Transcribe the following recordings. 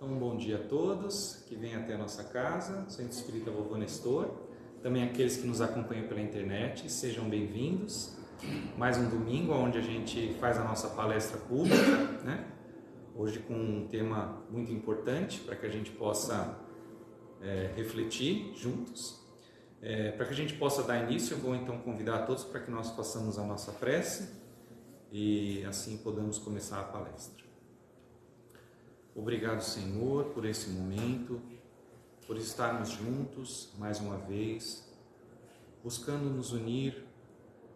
Então, um bom dia a todos que vêm até a nossa casa, Centro Espírita Vovô Nestor, também aqueles que nos acompanham pela internet, sejam bem-vindos. Mais um domingo onde a gente faz a nossa palestra pública, né? Hoje com um tema muito importante para que a gente possa refletir juntos. Para que a gente possa dar início, eu vou então convidar a todos para que nós façamos a nossa prece e assim podamos começar a palestra. Obrigado, Senhor, por esse momento, por estarmos juntos mais uma vez, buscando nos unir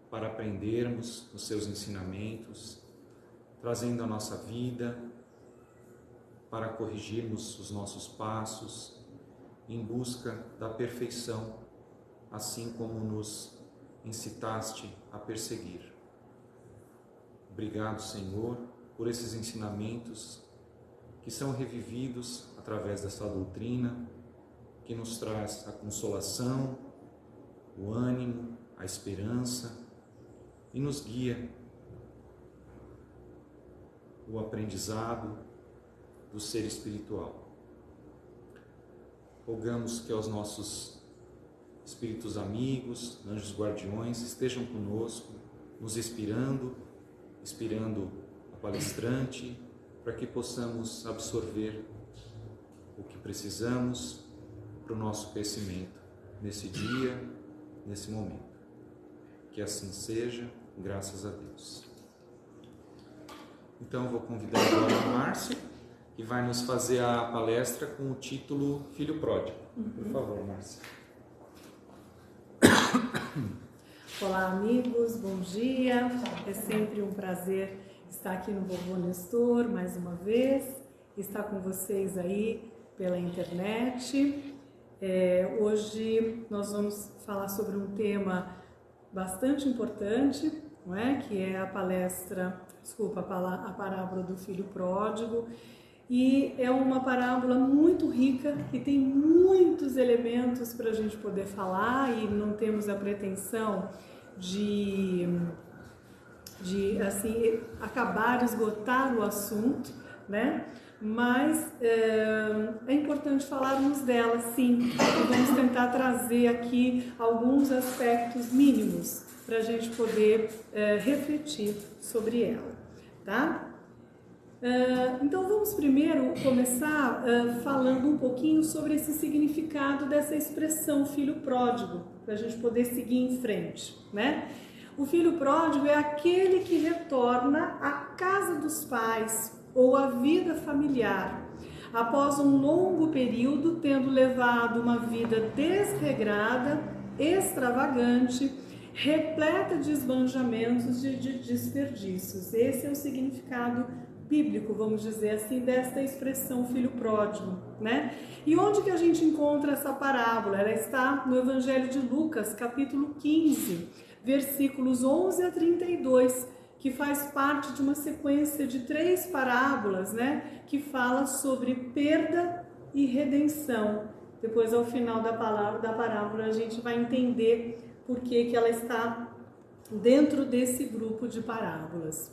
para aprendermos os seus ensinamentos, trazendo a nossa vida para corrigirmos os nossos passos em busca da perfeição, assim como nos incitaste a perseguir. Obrigado, Senhor, por esses ensinamentos que são revividos através dessa doutrina, que nos traz a consolação, o ânimo, a esperança e nos guia o aprendizado do ser espiritual. Rogamos que aos nossos espíritos amigos, anjos guardiões, estejam conosco, nos inspirando a palestrante, para que possamos absorver o que precisamos para o nosso crescimento nesse dia, nesse momento. Que assim seja, graças a Deus. Então eu vou convidar agora a Márcia, que vai nos fazer a palestra com o título Filho Pródigo. Por favor, Márcia. Olá, amigos, bom dia. É sempre um prazer estar aqui no Vovô Nestor mais uma vez, estar com vocês aí pela internet. Hoje nós vamos falar sobre um tema bastante importante, não é? Que é a parábola do Filho Pródigo. E é uma parábola muito rica, que tem muitos elementos para a gente poder falar, e não temos a pretensão de assim, esgotar o assunto, né? Mas é importante falarmos dela, sim, e vamos tentar trazer aqui alguns aspectos mínimos para a gente poder refletir sobre ela, tá? Então vamos primeiro começar falando um pouquinho sobre esse significado dessa expressão filho pródigo, para a gente poder seguir em frente, né? O filho pródigo é aquele que retorna à casa dos pais ou à vida familiar, após um longo período tendo levado uma vida desregrada, extravagante, repleta de esbanjamentos e de desperdícios. Esse é o significado bíblico, vamos dizer assim, desta expressão filho pródigo, né? E onde que a gente encontra essa parábola? Ela está no Evangelho de Lucas, capítulo 15, versículos 11 a 32, que faz parte de uma sequência de 3 parábolas, né? Que fala sobre perda e redenção. Depois, ao final da parábola, a gente vai entender por que ela está dentro desse grupo de parábolas.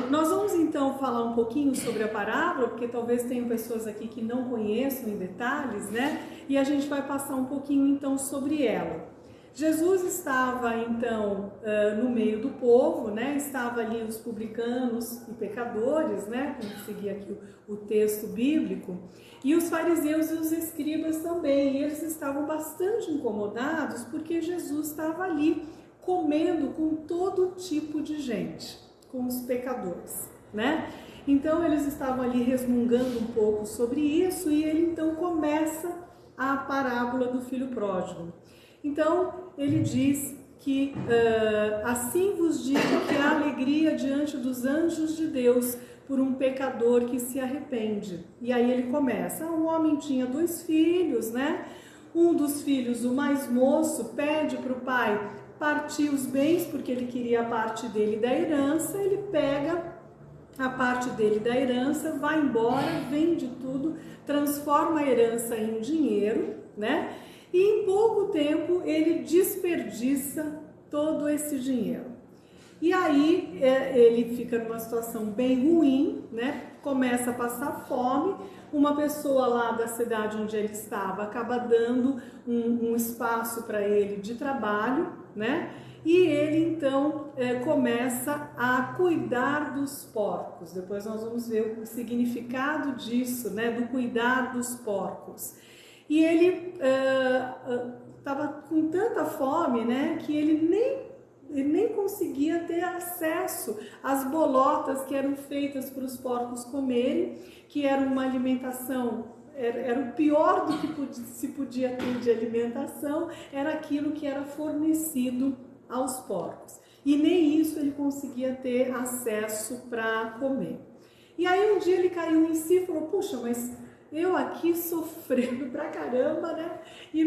Nós vamos então falar um pouquinho sobre a parábola, porque talvez tenham pessoas aqui que não conheçam em detalhes, né? E a gente vai passar um pouquinho então sobre ela. Jesus estava então no meio do povo, né? Estava ali os publicanos e pecadores, né? Como seguir aqui o texto bíblico, e os fariseus e os escribas também. E eles estavam bastante incomodados porque Jesus estava ali comendo com todo tipo de gente, com os pecadores, né? Então eles estavam ali resmungando um pouco sobre isso, e ele então começa a parábola do filho pródigo. Então ele diz que assim vos digo que há alegria diante dos anjos de Deus por um pecador que se arrepende. E aí ele começa: um homem tinha 2 filhos, né? Um dos filhos, o mais moço, pede para o pai partir os bens, porque ele queria a parte dele da herança. Ele pega a parte dele da herança, vai embora, vende tudo, transforma a herança em dinheiro, né? E em pouco tempo ele desperdiça todo esse dinheiro. E aí ele fica numa situação bem ruim, né? Começa a passar fome, uma pessoa lá da cidade onde ele estava acaba dando um espaço para ele de trabalho, né? E ele então começa a cuidar dos porcos. Depois nós vamos ver o significado disso, né? Do cuidar dos porcos. E ele estava com tanta fome, né? Que ele nem conseguia ter acesso às bolotas que eram feitas para os porcos comerem, que era uma alimentação, era o pior do que se podia ter de alimentação, era aquilo que era fornecido aos porcos. E nem isso ele conseguia ter acesso para comer. E aí um dia ele caiu em si e falou, puxa, mas eu aqui sofrendo pra caramba, né? E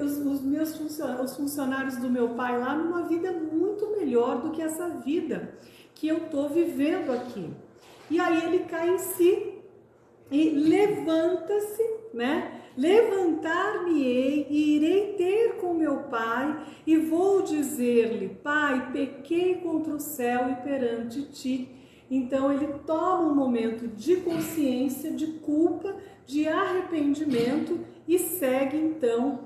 os funcionários do meu pai lá numa vida muito melhor do que essa vida que eu tô vivendo aqui. E aí ele cai em si e levanta-se, né? Levantar-me-ei e irei ter com meu pai e vou dizer-lhe, pai, pequei contra o céu e perante ti. Então ele toma um momento de consciência, de culpa, de arrependimento e segue então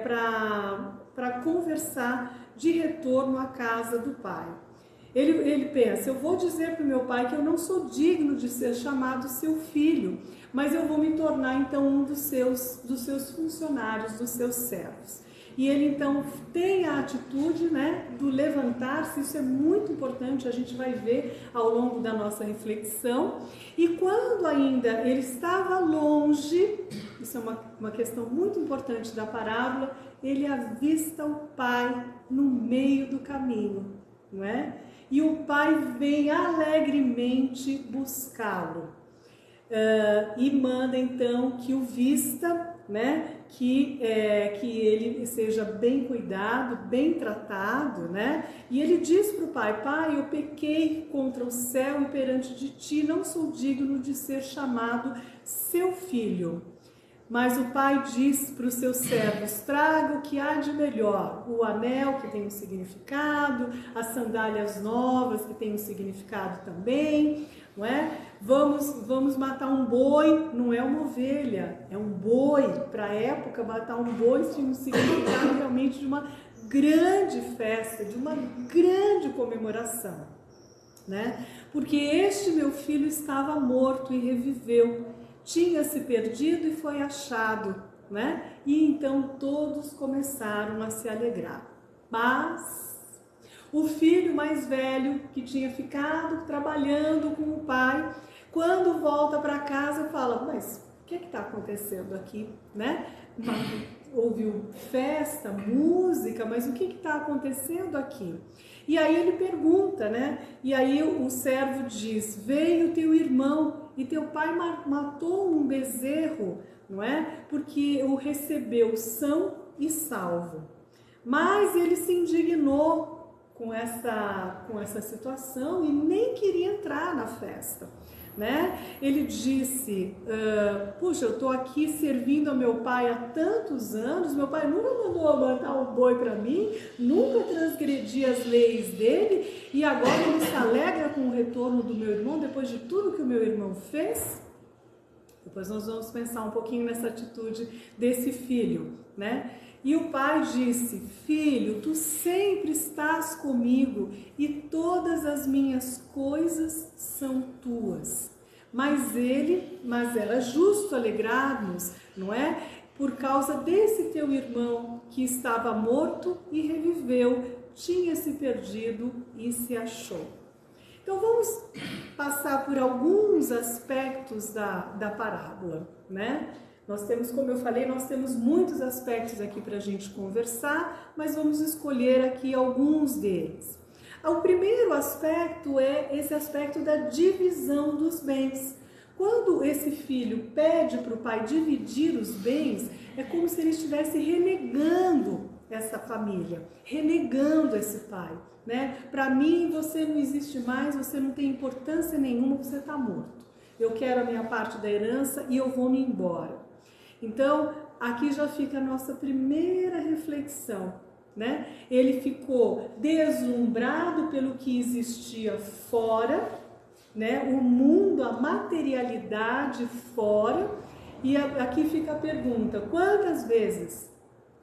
para conversar de retorno à casa do pai. Ele pensa, eu vou dizer para o meu pai que eu não sou digno de ser chamado seu filho, mas eu vou me tornar então um dos seus funcionários, dos seus servos. E ele então tem a atitude, né, do levantar-se, isso é muito importante, a gente vai ver ao longo da nossa reflexão. E quando ainda ele estava longe, isso é uma questão muito importante da parábola, ele avista o pai no meio do caminho, não é? E o pai vem alegremente buscá-lo e manda então que o vista, né? Que ele seja bem cuidado, bem tratado, né? E ele diz para o pai, pai, eu pequei contra o céu e perante de ti, não sou digno de ser chamado seu filho. Mas o pai diz para os seus servos, traga o que há de melhor, o anel que tem um significado, as sandálias novas que tem um significado também, não é? Vamos matar um boi, não é uma ovelha, é um boi. Para a época, matar um boi tinha um significado realmente de uma grande festa, de uma grande comemoração, né? Porque este meu filho estava morto e reviveu, tinha se perdido e foi achado, né? E então todos começaram a se alegrar. Mas o filho mais velho, que tinha ficado trabalhando com o pai, quando volta para casa fala, mas o que está acontecendo aqui, né? Ouviu festa, música, mas o que está acontecendo aqui? E aí ele pergunta, né? E aí o servo diz, veio teu irmão e teu pai matou um bezerro, não é? Porque o recebeu são e salvo. Mas ele se indignou com essa situação e nem queria entrar na festa, né? Ele disse, puxa, eu estou aqui servindo ao meu pai há tantos anos, meu pai nunca mandou matar um boi para mim, nunca transgredi as leis dele e agora ele se alegra com o retorno do meu irmão depois de tudo que o meu irmão fez? Depois nós vamos pensar um pouquinho nessa atitude desse filho, né? E o pai disse, filho, tu sempre estás comigo e todas as minhas coisas são tuas. Mas era justo alegrarmos, não é? Por causa desse teu irmão que estava morto e reviveu, tinha se perdido e se achou. Então vamos passar por alguns aspectos da parábola, né? Nós temos, como eu falei, nós temos muitos aspectos aqui para a gente conversar, mas vamos escolher aqui alguns deles. O primeiro aspecto é esse aspecto da divisão dos bens. Quando esse filho pede para o pai dividir os bens, é como se ele estivesse renegando essa família, renegando esse pai, né? Para mim, você não existe mais, você não tem importância nenhuma, você está morto. Eu quero a minha parte da herança e eu vou me embora. Então, aqui já fica a nossa primeira reflexão, né? Ele ficou deslumbrado pelo que existia fora, né, o mundo, a materialidade fora. E aqui fica a pergunta: quantas vezes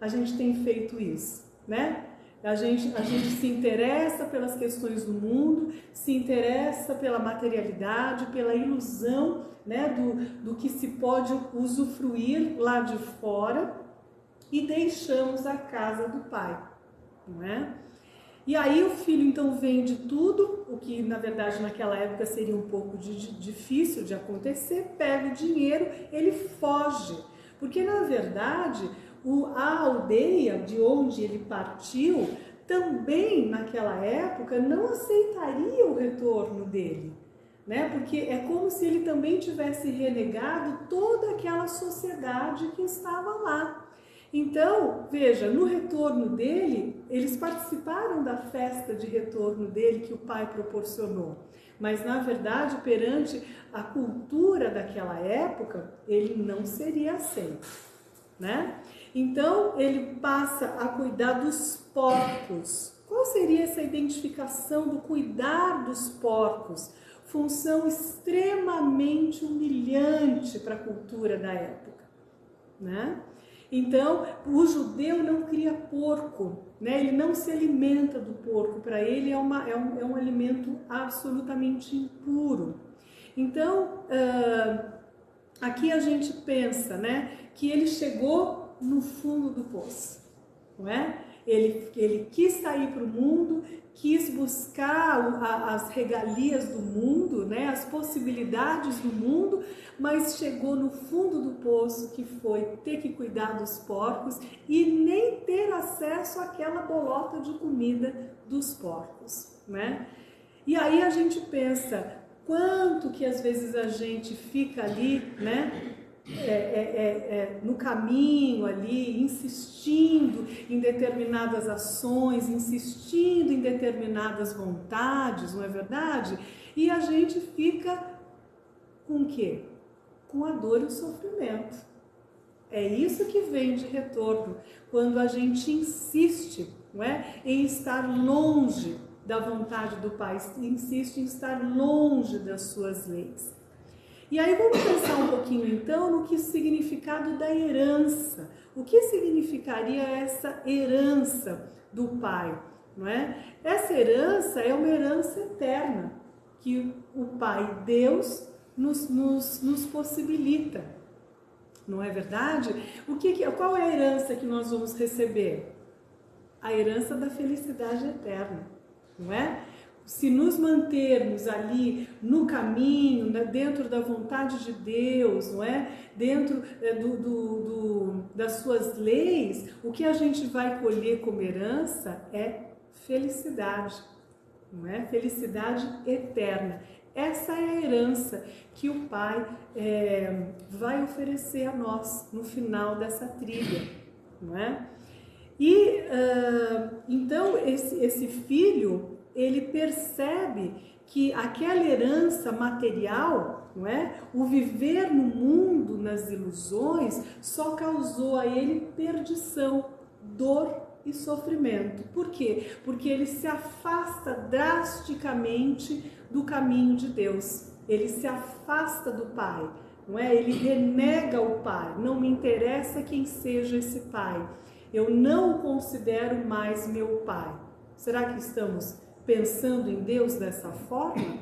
a gente tem feito isso, né? A gente se interessa pelas questões do mundo, se interessa pela materialidade, pela ilusão, né, do que se pode usufruir lá de fora, e deixamos a casa do Pai, não é? E aí o filho então vende tudo, o que na verdade naquela época seria um pouco difícil de acontecer, pega o dinheiro, ele foge, porque na verdade a aldeia de onde ele partiu também naquela época não aceitaria o retorno dele, né? Porque é como se ele também tivesse renegado toda aquela sociedade que estava lá. Então, veja, no retorno dele, eles participaram da festa de retorno dele que o pai proporcionou. Mas, na verdade, perante a cultura daquela época, ele não seria aceito, né? Então, ele passa a cuidar dos porcos. Qual seria essa identificação do cuidar dos porcos? Função extremamente humilhante para a cultura da época, né? Então, o judeu não cria porco, né? Ele não se alimenta do porco, para ele é um alimento absolutamente impuro. Então, aqui a gente pensa, né, que ele chegou no fundo do poço, não é? Ele quis sair para o mundo, quis buscar as regalias do mundo, né, as possibilidades do mundo, mas chegou no fundo do poço, que foi ter que cuidar dos porcos e nem ter acesso àquela bolota de comida dos porcos, né? E aí a gente pensa, quanto que às vezes a gente fica ali, né, no caminho ali, insistindo em determinadas ações, insistindo em determinadas vontades, não é verdade? E a gente fica com o quê? Com a dor e o sofrimento. É isso que vem de retorno, quando a gente insiste, não é, em estar longe da vontade do Pai, insiste em estar longe das suas leis. E aí vamos pensar um pouquinho então no que significado da herança. O que significaria essa herança do Pai, não é? Essa herança é uma herança eterna que o Pai Deus nos possibilita, não é verdade? Qual é a herança que nós vamos receber? A herança da felicidade eterna, não é? Se nos mantermos ali no caminho, dentro da vontade de Deus, não é? Dentro das suas leis, o que a gente vai colher como herança é felicidade, não é? Felicidade eterna. Essa é a herança que o Pai vai oferecer a nós no final dessa trilha, não é? E então esse filho, ele percebe que aquela herança material, não é? O viver no mundo, nas ilusões, só causou a ele perdição, dor e sofrimento. Por quê? Porque ele se afasta drasticamente do caminho de Deus. Ele se afasta do Pai, não é? Ele renega o Pai. Não me interessa quem seja esse Pai. Eu não o considero mais meu Pai. Será que estamos pensando em Deus dessa forma,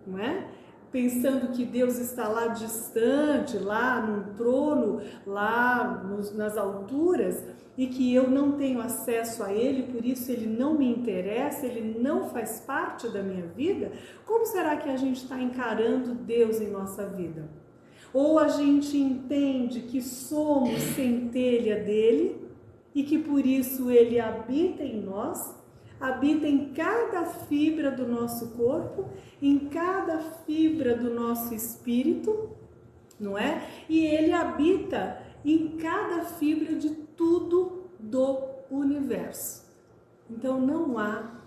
não é? Pensando que Deus está lá distante, lá num trono, lá nas alturas, e que eu não tenho acesso a Ele, por isso Ele não me interessa, Ele não faz parte da minha vida. Como será que a gente está encarando Deus em nossa vida? Ou a gente entende que somos centelha dEle e que por isso Ele habita em nós, habita em cada fibra do nosso corpo, em cada fibra do nosso espírito, não é? E Ele habita em cada fibra de tudo do universo. Então não há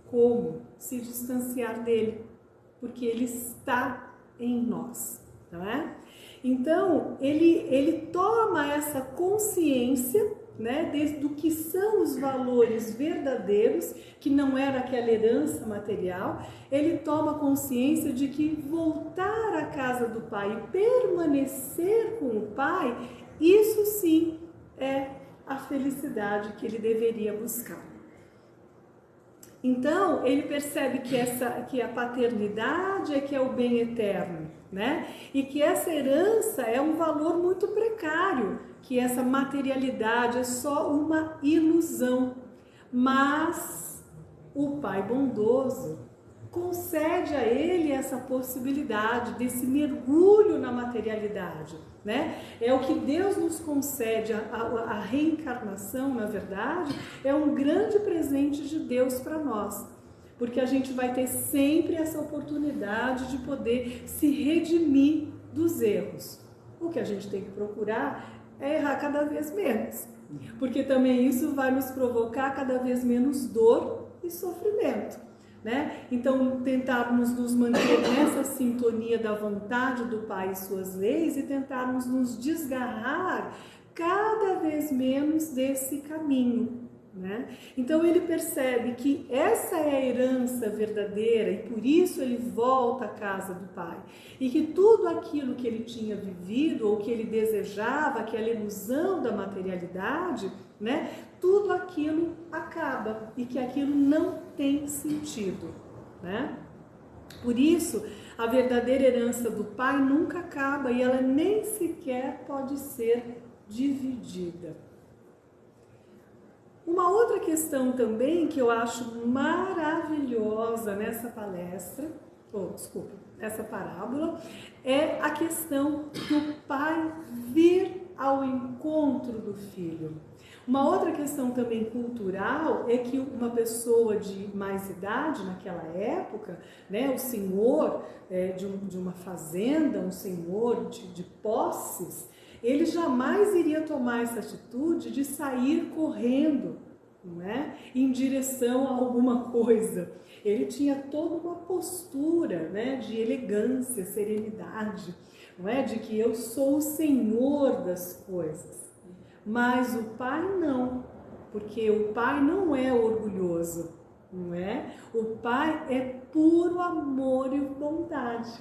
como se distanciar dele, porque Ele está em nós, não é? Então ele toma essa consciência, né, do que são os valores verdadeiros, que não era aquela herança material. Ele toma consciência de que voltar à casa do pai e permanecer com o pai, isso sim é a felicidade que ele deveria buscar. Então, ele percebe que a paternidade é que é o bem eterno, né? E que essa herança é um valor muito precário, que essa materialidade é só uma ilusão. Mas o Pai bondoso concede a ele essa possibilidade desse mergulho na materialidade, né? É o que Deus nos concede, a reencarnação, na verdade, é um grande presente de Deus para nós, porque a gente vai ter sempre essa oportunidade de poder se redimir dos erros. O que a gente tem que procurar é errar cada vez menos, porque também isso vai nos provocar cada vez menos dor e sofrimento, né? Então, tentarmos nos manter nessa sintonia da vontade do Pai e suas leis e tentarmos nos desgarrar cada vez menos desse caminho, né? Então, ele percebe que essa é a herança verdadeira e por isso ele volta à casa do Pai. E que tudo aquilo que ele tinha vivido ou que ele desejava, aquela ilusão da materialidade, né? Tudo aquilo acaba e que aquilo não tem sentido, né? Por isso, a verdadeira herança do Pai nunca acaba e ela nem sequer pode ser dividida. Uma outra questão também que eu acho maravilhosa nessa essa parábola, é a questão do pai vir ao encontro do filho. Uma outra questão também cultural é que uma pessoa de mais idade naquela época, né, o senhor de uma fazenda, um senhor de posses, ele jamais iria tomar essa atitude de sair correndo, não é? Em direção a alguma coisa. Ele tinha toda uma postura, né, de elegância, serenidade, não é? De que eu sou o senhor das coisas. Mas o pai não, porque o pai não é orgulhoso, não é? O pai é puro amor e bondade.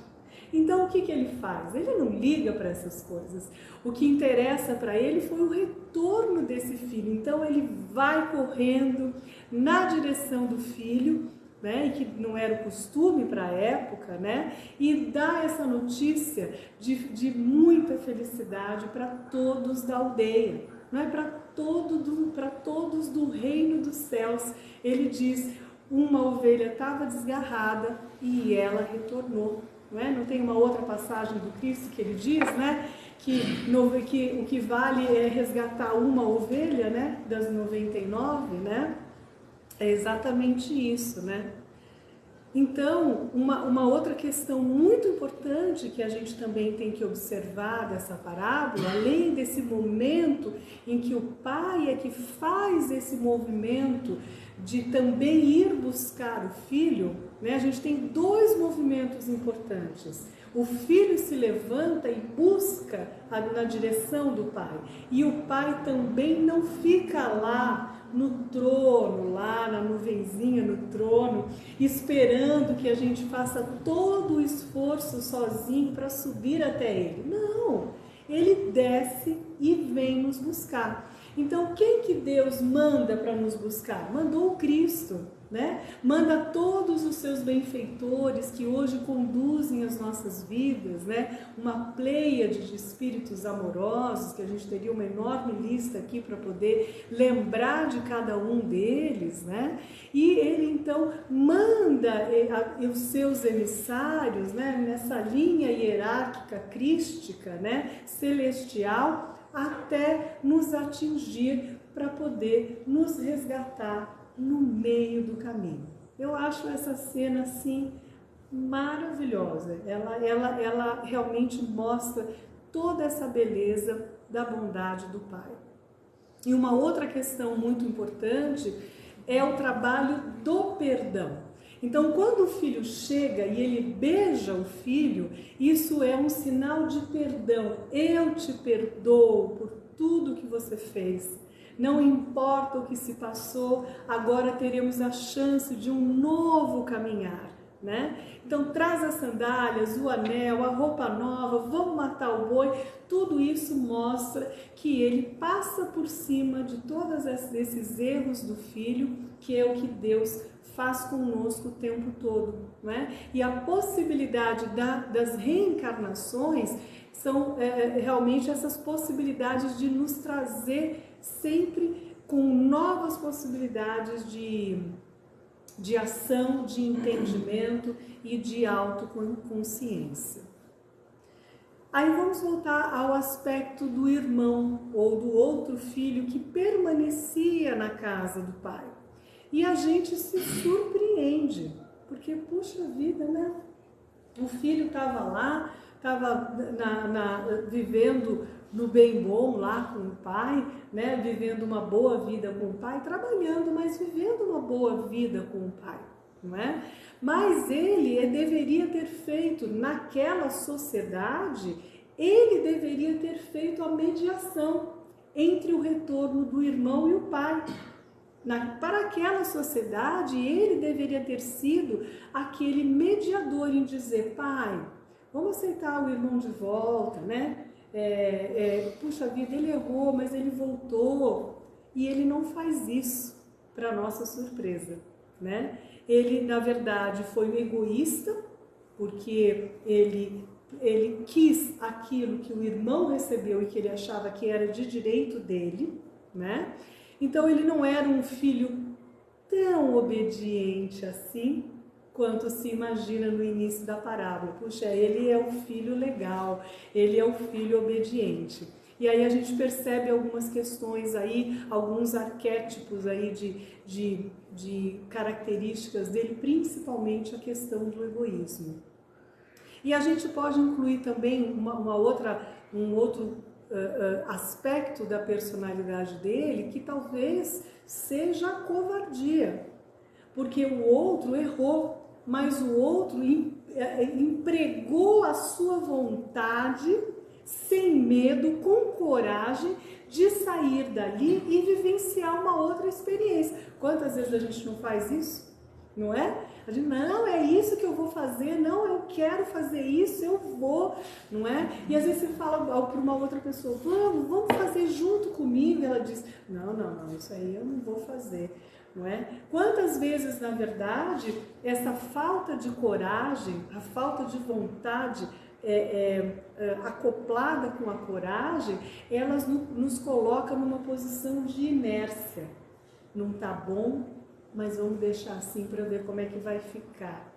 Então o que ele faz? Ele não liga para essas coisas. O que interessa para ele foi o retorno desse filho. Então ele vai correndo na direção do filho, né, e que não era o costume para a época, né, e dá essa notícia de muita felicidade para todos da aldeia, não é? Para todos do reino dos céus. Ele diz: uma ovelha estava desgarrada e ela retornou. Não é? Não tem uma outra passagem do Cristo que ele diz, né, que o que vale é resgatar uma ovelha, né, das 99, né? É exatamente isso, né? Então, uma outra questão muito importante que a gente também tem que observar dessa parábola, além desse momento em que o pai é que faz esse movimento de também ir buscar o filho, né? A gente tem dois movimentos importantes. O filho se levanta e busca na direção do pai. E o pai também não fica lá no trono, lá na nuvenzinha no trono, esperando que a gente faça todo o esforço sozinho para subir até ele. Não, ele desce e vem nos buscar. Então, quem que Deus manda para nos buscar? Mandou o Cristo, né? Manda todos os seus benfeitores que hoje conduzem as nossas vidas, né? Uma pleiade de espíritos amorosos, que a gente teria uma enorme lista aqui para poder lembrar de cada um deles, né? E ele então manda os seus emissários, né? Nessa linha hierárquica crística, né? Celestial, até nos atingir para poder nos resgatar no meio do caminho. Eu acho essa cena assim maravilhosa. Ela realmente mostra toda essa beleza da bondade do Pai. E uma outra questão muito importante é o trabalho do perdão. Então, quando o filho chega e ele beija o filho, isso é um sinal de perdão. Eu te perdoo por tudo que você fez. Não importa o que se passou, agora teremos a chance de um novo caminhar, né? Então traz as sandálias, o anel, a roupa nova, vamos matar o boi. Tudo isso mostra que ele passa por cima de todos esses erros do filho, que é o que Deus faz conosco o tempo todo, né? E a possibilidade das reencarnações são realmente essas possibilidades de nos trazer sempre com novas possibilidades de ação, de entendimento e de autoconsciência. Aí vamos voltar ao aspecto do irmão ou do outro filho que permanecia na casa do pai. E a gente se surpreende, porque, puxa vida, né? O filho estava lá, estava vivendo no bem bom lá com o pai, né? Vivendo uma boa vida com o pai, trabalhando, mas vivendo uma boa vida com o pai, não é? Mas ele deveria ter feito naquela sociedade, ele deveria ter feito a mediação entre o retorno do irmão e o pai. Para aquela sociedade, ele deveria ter sido aquele mediador em dizer: pai, vamos aceitar o irmão de volta, né? Puxa vida, ele errou, mas ele voltou. E ele não faz isso, para nossa surpresa, né? Ele, na verdade, foi um egoísta, porque ele quis aquilo que o irmão recebeu e que ele achava que era de direito dele, né? Então ele não era um filho tão obediente assim quanto se imagina no início da parábola. Puxa, ele é o filho legal, ele é o filho obediente. E aí a gente percebe algumas questões aí, alguns arquétipos aí de características dele, principalmente a questão do egoísmo. E a gente pode incluir também um outro aspecto da personalidade dele, que talvez seja a covardia, porque o outro errou, mas o outro empregou a sua vontade sem medo, com coragem de sair dali e vivenciar uma outra experiência. Quantas vezes a gente não faz isso? Não é? A gente, não, é isso que eu vou fazer, não, eu quero fazer isso, eu vou, não é? E às vezes você fala para uma outra pessoa, vamos fazer junto comigo, e ela diz, não, isso aí eu não vou fazer, não é? Quantas vezes, na verdade, essa falta de coragem, a falta de vontade acoplada com a coragem, elas nos colocam numa posição de inércia. Não tá bom, mas vamos deixar assim para ver como é que vai ficar,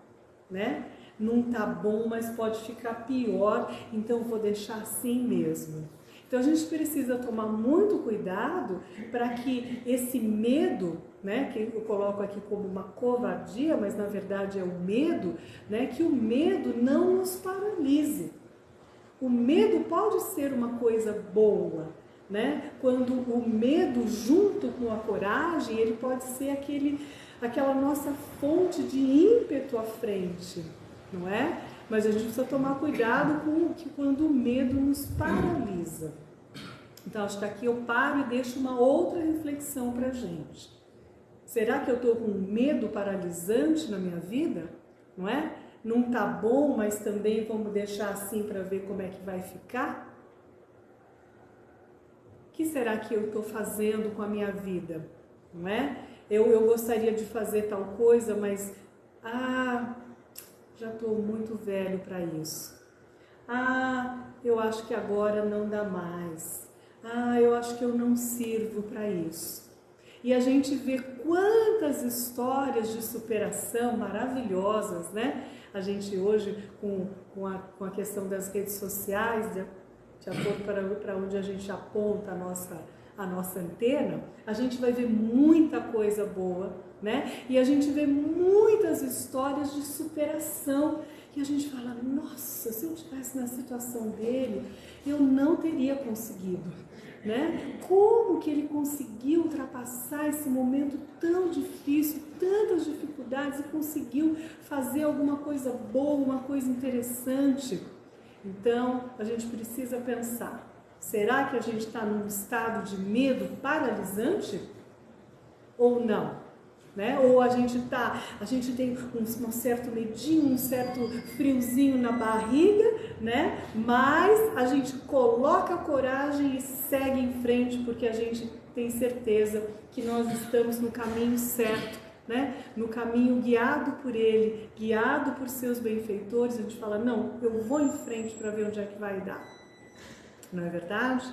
né? Não tá bom, mas pode ficar pior, então vou deixar assim mesmo. Então a gente precisa tomar muito cuidado para que esse medo, né, que eu coloco aqui como uma covardia, mas na verdade é o medo, né, que o medo não nos paralise. O medo pode ser uma coisa boa, né? Quando o medo junto com a coragem, ele pode ser aquela nossa fonte de ímpeto à frente, não é? Mas a gente precisa tomar cuidado quando o medo nos paralisa. Então acho que aqui eu paro e deixo uma outra reflexão para a gente. Será que eu estou com medo paralisante na minha vida? Não é? Não tá bom, mas também vamos deixar assim para ver como é que vai ficar? O que será que eu estou fazendo com a minha vida? Não é? Eu gostaria de fazer tal coisa, mas já estou muito velho para isso. Eu acho que agora não dá mais. Eu acho que eu não sirvo para isso. E a gente vê quantas histórias de superação maravilhosas, né? A gente hoje, com a questão das redes sociais, de acordo para onde a gente aponta a nossa antena, a gente vai ver muita coisa boa, né? E a gente vê muitas histórias de superação e a gente fala, nossa, se eu estivesse na situação dele, eu não teria conseguido, né? Como que ele conseguiu ultrapassar esse momento tão difícil, tantas dificuldades, e conseguiu fazer alguma coisa boa, uma coisa interessante? Então, a gente precisa pensar, Será que a gente está num estado de medo paralisante ou não? Né? Ou a gente tem um certo medinho, um certo friozinho na barriga, né? Mas a gente coloca a coragem e segue em frente, porque a gente tem certeza que nós estamos no caminho certo, né? No caminho guiado por Ele, guiado por seus benfeitores. A gente fala, não, eu vou em frente para ver onde é que vai dar. Não é verdade?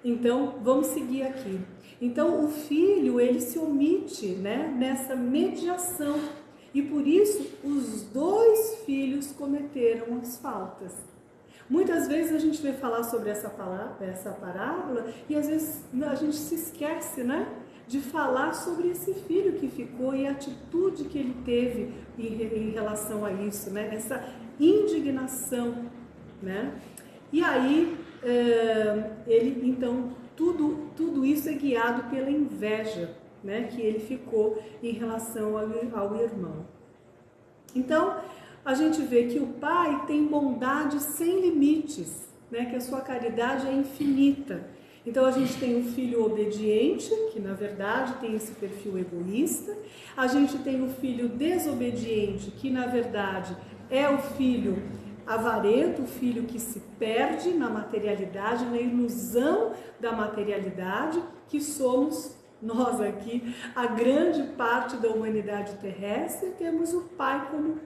Então, vamos seguir aqui. Então, o filho, ele se omite, né, nessa mediação. E por isso, os dois filhos cometeram as faltas. Muitas vezes a gente vê falar sobre essa parábola e às vezes a gente se esquece, né, de falar sobre esse filho que ficou e a atitude que ele teve em relação a isso, né, essa indignação, né. E aí, ele, então, tudo isso é guiado pela inveja, né, que ele ficou em relação ao irmão. Então, a gente vê que o pai tem bondade sem limites, né, que a sua caridade é infinita. Então, a gente tem um filho obediente, que na verdade tem esse perfil egoísta. A gente tem o filho desobediente, que na verdade é o filho avarento, o filho que se perde na materialidade, na ilusão da materialidade, que somos nós aqui, a grande parte da humanidade terrestre. Temos o pai como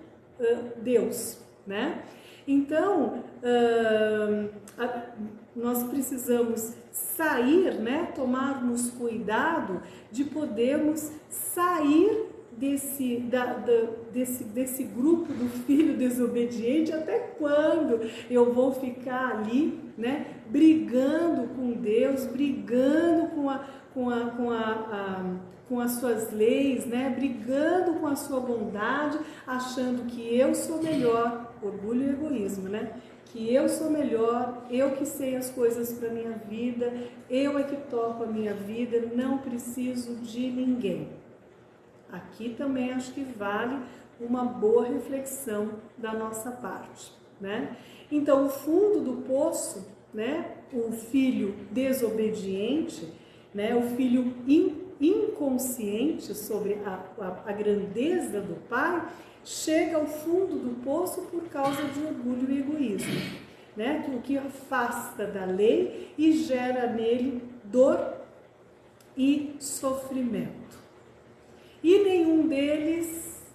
Deus, né? Então, nós precisamos sair, né? Tomarmos cuidado de podermos sair desse grupo do filho desobediente. Até quando eu vou ficar ali, né, brigando com Deus, brigando com as suas leis, né, brigando com a sua bondade, achando que eu sou melhor, orgulho e egoísmo, né? Que eu sou melhor, eu que sei as coisas para minha vida, eu é que toco a minha vida, não preciso de ninguém. Aqui também acho que vale uma boa reflexão da nossa parte, né? Então, o fundo do poço, né? O filho desobediente, né? O filho inconsciente sobre a grandeza do pai, chega ao fundo do poço por causa de orgulho e egoísmo, né? O que afasta da lei e gera nele dor e sofrimento. E nenhum deles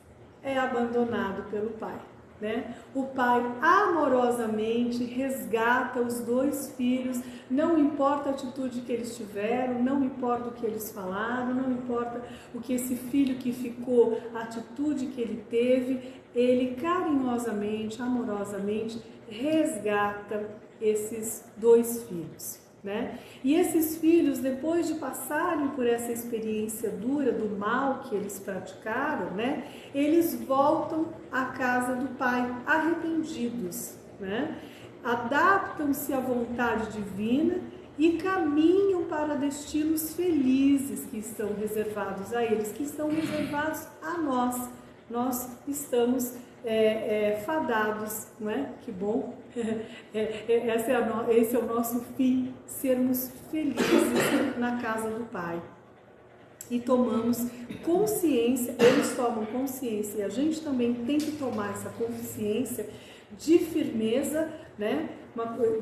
é abandonado pelo pai, né? O pai amorosamente resgata os dois filhos, não importa a atitude que eles tiveram, não importa o que eles falaram, não importa o que esse filho que ficou, a atitude que ele teve, ele carinhosamente, amorosamente resgata esses dois filhos, né? E esses filhos, depois de passarem por essa experiência dura do mal que eles praticaram, né, eles voltam à casa do pai arrependidos, né? Adaptam-se à vontade divina e caminham para destinos felizes que estão reservados a eles, que estão reservados a nós. Nós estamos fadados, não é? Que bom! Esse é o nosso fim, sermos felizes na casa do Pai. E tomamos consciência, eles tomam consciência, e a gente também tem que tomar essa consciência de firmeza, né?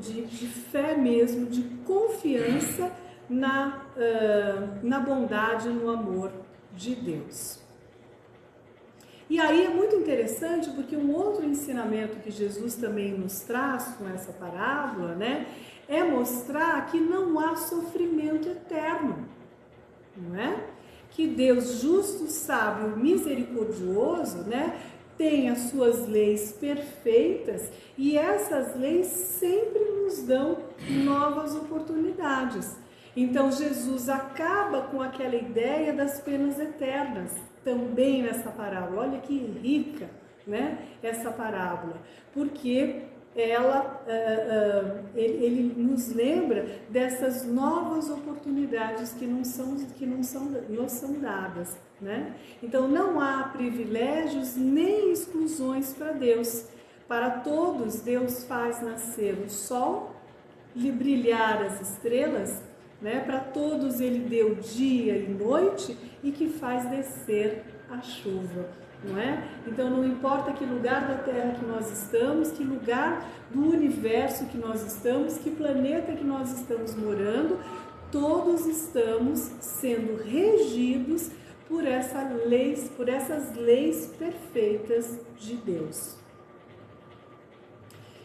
De fé mesmo, de confiança na bondade e no amor de Deus. E aí é muito interessante, porque um outro ensinamento que Jesus também nos traz com essa parábola, né, é mostrar que não há sofrimento eterno, não é? Que Deus justo, sábio, misericordioso, né, tem as suas leis perfeitas, e essas leis sempre nos dão novas oportunidades. Então Jesus acaba com aquela ideia das penas eternas, também nessa parábola. Olha que rica, né, essa parábola, porque ele nos lembra dessas novas oportunidades que nos são dadas, né? Então não há privilégios nem exclusões para Deus. Para todos Deus faz nascer o sol lhe brilhar as estrelas, né? Para todos ele deu dia e noite e que faz descer a chuva, não é? Então não importa que lugar da Terra que nós estamos, que lugar do universo que nós estamos, que planeta que nós estamos morando, todos estamos sendo regidos por essas leis perfeitas de Deus.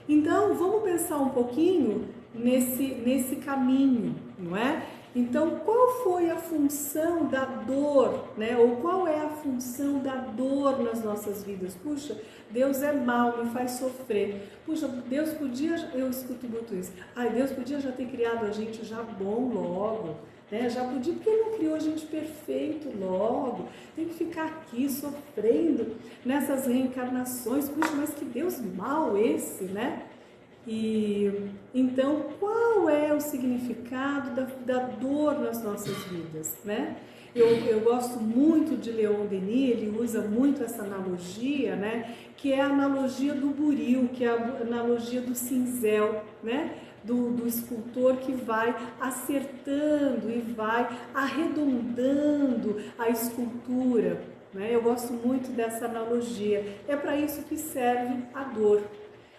Então, vamos pensar um pouquinho nesse caminho, não é? Então, qual foi a função da dor, né? Ou qual é a função da dor nas nossas vidas? Puxa, Deus é mau, me faz sofrer. Puxa, Deus podia, eu escuto muito isso. Ai, Deus podia já ter criado a gente já bom logo, né? Já podia, porque Ele não criou a gente perfeito logo. Tem que ficar aqui sofrendo nessas reencarnações. Puxa, mas que Deus mau esse, né? E então, qual é o significado da dor nas nossas vidas, né? Eu gosto muito de Leon Denis, ele usa muito essa analogia, né? Que é a analogia do buril, que é a analogia do cinzel, né? Do escultor que vai acertando e vai arredondando a escultura, né? Eu gosto muito dessa analogia. É para isso que serve a dor.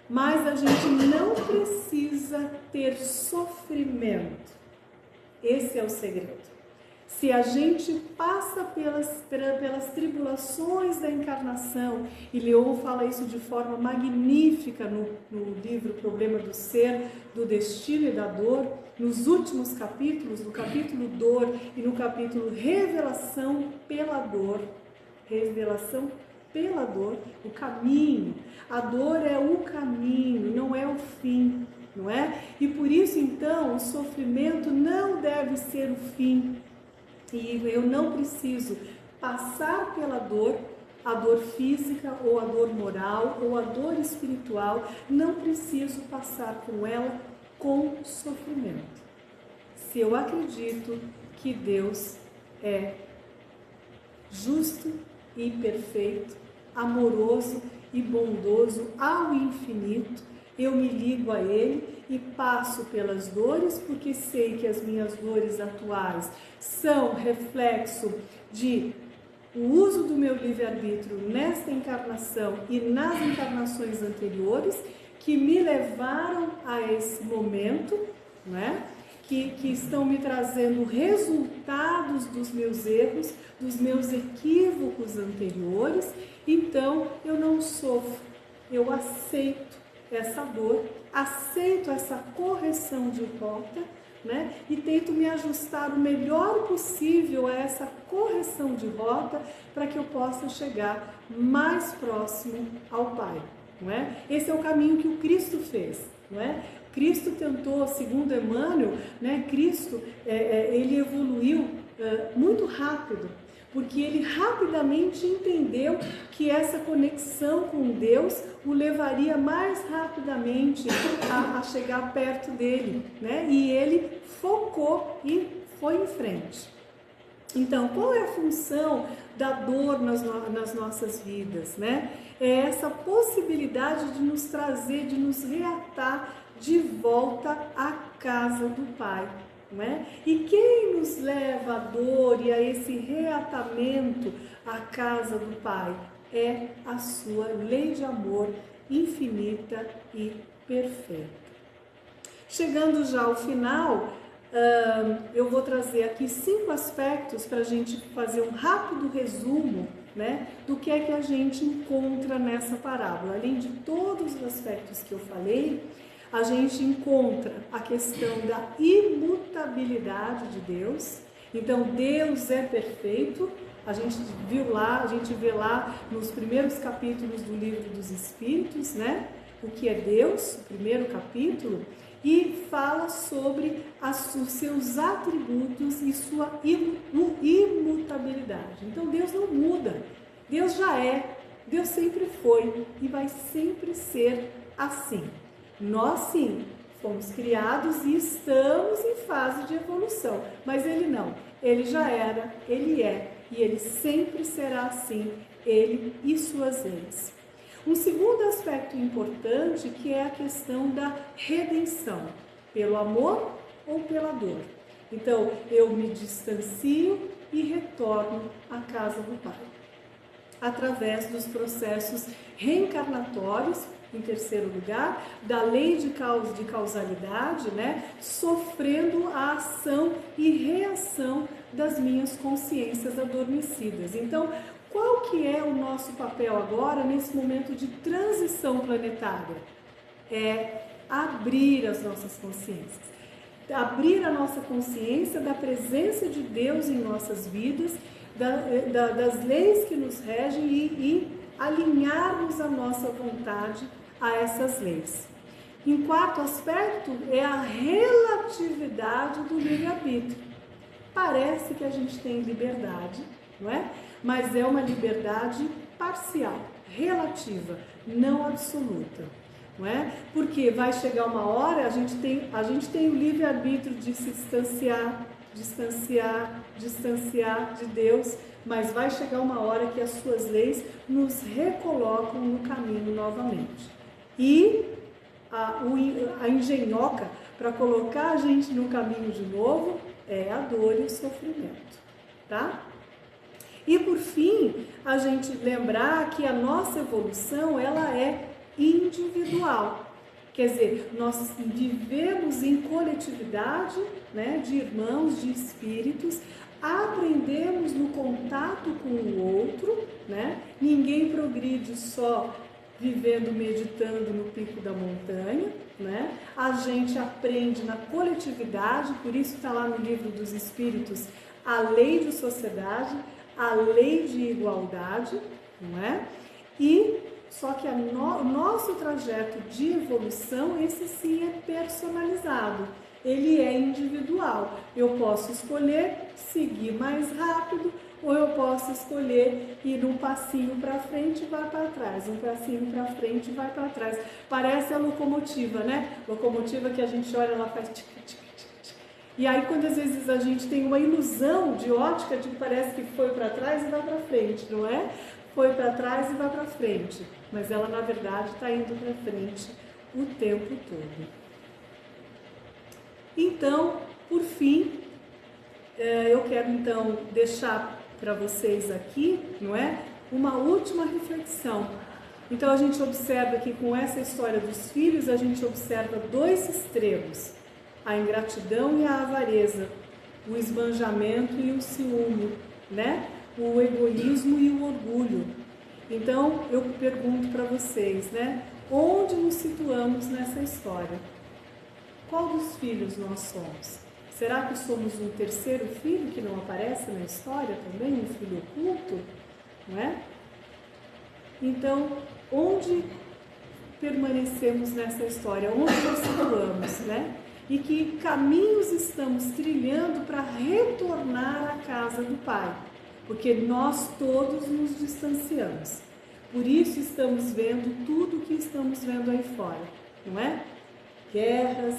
Mas a gente não precisa ter sofrimento. Esse é o segredo. Se a gente passa pelas tribulações da encarnação, e Leon fala isso de forma magnífica no livro Problema do Ser, do Destino e da Dor, nos últimos capítulos, no capítulo Dor e no capítulo Revelação pela Dor, revelação pela dor, o caminho. A dor é o caminho, não é o fim, não é? E por isso, então, o sofrimento não deve ser o fim. E eu não preciso passar pela dor, a dor física, ou a dor moral, ou a dor espiritual, não preciso passar com ela com sofrimento. Se eu acredito que Deus é justo e perfeito, amoroso e bondoso ao infinito, eu me ligo a Ele e passo pelas dores, porque sei que as minhas dores atuais são reflexo de o uso do meu livre-arbítrio nesta encarnação e nas encarnações anteriores, que me levaram a esse momento, né? Que estão me trazendo resultados dos meus erros, dos meus equívocos anteriores. Então, eu não sofro, eu aceito essa dor, aceito essa correção de rota, né? E tento me ajustar o melhor possível a essa correção de rota para que eu possa chegar mais próximo ao Pai, não é? Esse é o caminho que o Cristo fez, não é? Cristo tentou, segundo Emmanuel, né? Cristo ele evoluiu muito rápido, porque ele rapidamente entendeu que essa conexão com Deus o levaria mais rapidamente a chegar perto dele, né? E ele focou e foi em frente. Então, qual é a função da dor nas nossas vidas, né? É essa possibilidade de nos trazer, de nos reatar de volta à casa do Pai, não é? E quem nos leva à dor e a esse reatamento à casa do Pai é a sua lei de amor infinita e perfeita. Chegando já ao final, eu vou trazer aqui 5 aspectos para a gente fazer um rápido resumo, né, do que é que a gente encontra nessa parábola. Além de todos os aspectos que eu falei, a gente encontra a questão da imutabilidade de Deus. Então, Deus é perfeito. A gente vê lá nos primeiros capítulos do Livro dos Espíritos, né? O que é Deus, o primeiro capítulo, e fala sobre os seus atributos e sua imutabilidade. Então, Deus não muda. Deus já é, Deus sempre foi e vai sempre ser assim. Nós sim, fomos criados e estamos em fase de evolução, mas Ele não, Ele já era, Ele é e Ele sempre será assim, Ele e suas leis. Um segundo aspecto importante que é a questão da redenção. pelo amor ou pela dor. Então, eu me distancio e retorno à casa do Pai, através dos processos reencarnatórios, em terceiro lugar, da lei de causalidade, né? Sofrendo a ação e reação das minhas consciências adormecidas. Então, qual que é o nosso papel agora nesse momento de transição planetária? É abrir as nossas consciências. Abrir a nossa consciência da presença de Deus em nossas vidas, das leis que nos regem e alinharmos a nossa vontade a essas leis. Em quarto aspecto é a relatividade do livre-arbítrio. Parece que a gente tem liberdade, não é? Mas é uma liberdade parcial, relativa, não absoluta. Não é? Porque vai chegar uma hora, a gente tem o livre-arbítrio de se distanciar de Deus, mas vai chegar uma hora que as suas leis nos recolocam no caminho novamente. E a engenhoca para colocar a gente no caminho de novo é a dor e o sofrimento, tá? E por fim, a gente lembrar que a nossa evolução, ela é individual. Quer dizer, nós vivemos em coletividade, né, de irmãos, de espíritos, aprendemos no contato com o outro, né? Ninguém progride só vivendo, meditando no pico da montanha, né? A gente aprende na coletividade, por isso está lá no Livro dos Espíritos a lei de sociedade, a lei de igualdade, não é? E só que o nosso trajeto de evolução, esse sim é personalizado, ele é individual. Eu posso escolher seguir mais rápido, ou eu posso escolher ir um passinho para frente e vai para trás, um passinho para frente e vai para trás. Parece a locomotiva, né? Locomotiva que a gente olha, ela faz tic, tic, tic, tic. E aí, quando às vezes a gente tem uma ilusão de ótica, de que parece que foi para trás e vai para frente, não é? Foi para trás e vai para frente, mas ela na verdade está indo para frente o tempo todo. Então, por fim, eu quero então deixar para vocês aqui, não é? Uma última reflexão. Então a gente observa que com essa história dos filhos, a gente observa dois extremos, a ingratidão e a avareza, o esbanjamento e o ciúme, né? O egoísmo e o orgulho. Então eu pergunto para vocês, né? Onde nos situamos nessa história? Qual dos filhos nós somos? Será que somos um terceiro filho que não aparece na história também, um filho oculto? Não é? Então, onde permanecemos nessa história? Onde nos situamos, né? E que caminhos estamos trilhando para retornar à casa do Pai? Porque nós todos nos distanciamos. Por isso estamos vendo tudo o que estamos vendo aí fora, não é? Guerras,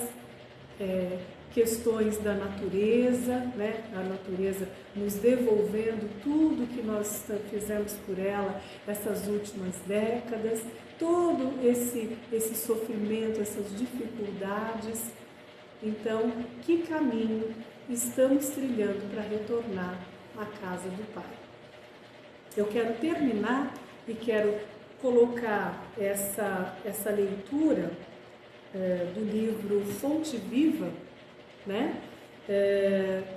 questões da natureza, né? A natureza nos devolvendo tudo que nós fizemos por ela essas últimas décadas, todo esse sofrimento, essas dificuldades. Então, que caminho estamos trilhando para retornar à casa do Pai? Eu quero terminar e quero colocar essa leitura do livro Fonte Viva, né?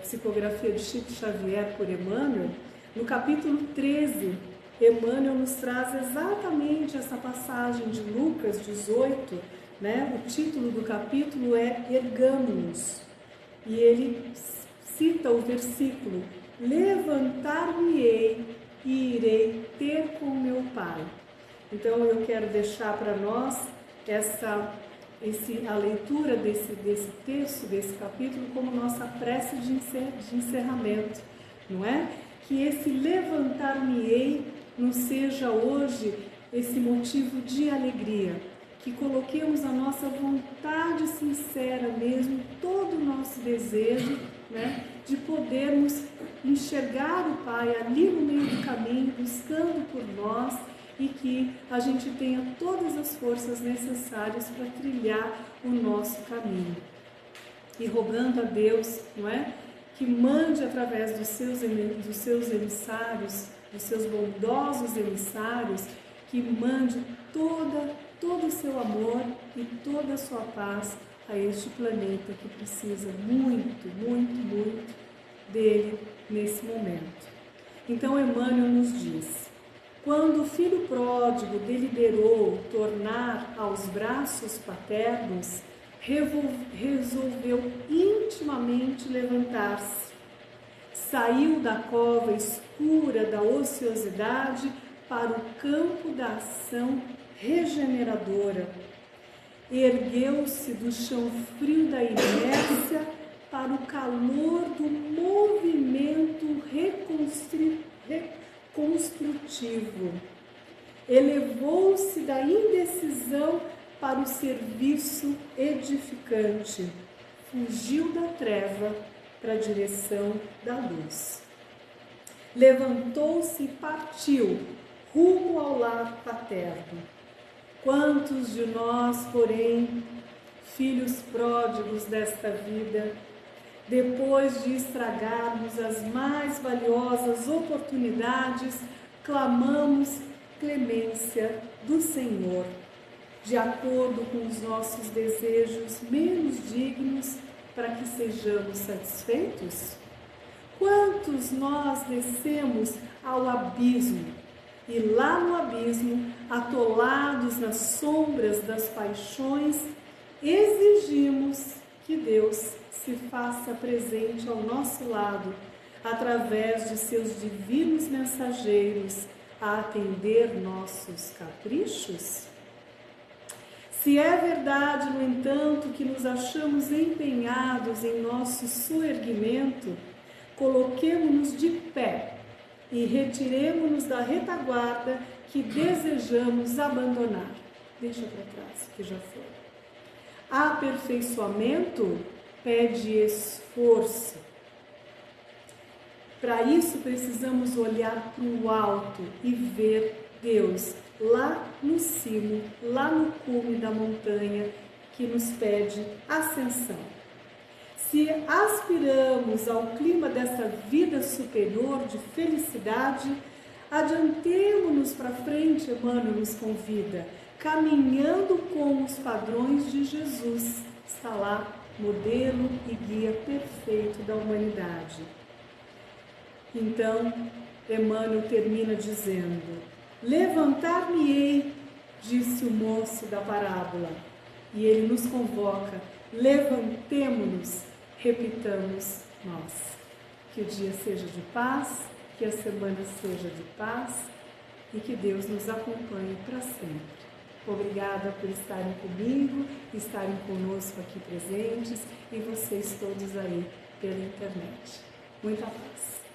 Psicografia de Chico Xavier por Emmanuel. No capítulo 13, Emmanuel nos traz exatamente essa passagem de Lucas 18, né? O título do capítulo é Ergamo-nos, e ele cita o versículo: levantar-me-ei e irei ter com meu Pai. Então eu quero deixar para nós a leitura desse texto, desse capítulo, como nossa prece de encerramento, não é? Que esse levantar-me-ei não seja hoje esse motivo de alegria, que coloquemos a nossa vontade sincera mesmo, todo o nosso desejo, né, de podermos enxergar o Pai ali no meio do caminho, buscando por nós, e que a gente tenha todas as forças necessárias para trilhar o nosso caminho. e rogando a Deus, não é? Que mande através dos seus emissários, dos seus bondosos emissários, que mande todo o seu amor e toda a sua paz a este planeta que precisa muito, muito, muito dele nesse momento. Então Emmanuel nos diz: quando o filho pródigo deliberou tornar aos braços paternos, resolveu intimamente levantar-se. Saiu da cova escura da ociosidade para o campo da ação regeneradora. Ergueu-se do chão frio da inércia para o calor do movimento reconstrutivo. Elevou-se da indecisão para o serviço edificante. Fugiu da treva para a direção da luz. Levantou-se e partiu rumo ao lar paterno. Quantos de nós, porém, filhos pródigos desta vida, depois de estragarmos as mais valiosas oportunidades, clamamos clemência do Senhor, de acordo com os nossos desejos menos dignos, para que sejamos satisfeitos? Quantos nós descemos ao abismo e lá no abismo, atolados nas sombras das paixões, exigimos que Deus se faça presente ao nosso lado, através de seus divinos mensageiros, a atender nossos caprichos? Se é verdade, no entanto, que nos achamos empenhados em nosso soerguimento, coloquemo-nos de pé e retiremo-nos da retaguarda que desejamos abandonar. Deixa para trás, que já foi. Aperfeiçoamento pede esforço. Para isso precisamos olhar para o alto e ver Deus lá no cimo, lá no cume da montanha, que nos pede ascensão. Se aspiramos ao clima dessa vida superior de felicidade, adiantemo-nos para frente, Emmanuel nos convida, caminhando com os padrões de Jesus. Está lá, modelo e guia perfeito da humanidade. Então, Emmanuel termina dizendo: levantar-me-ei, disse o moço da parábola. E ele nos convoca: levantemo-nos, repitamos nós. Que o dia seja de paz, que a semana seja de paz e que Deus nos acompanhe para sempre. Obrigada por estarem comigo, estarem conosco aqui presentes e vocês todos aí pela internet. Muita paz.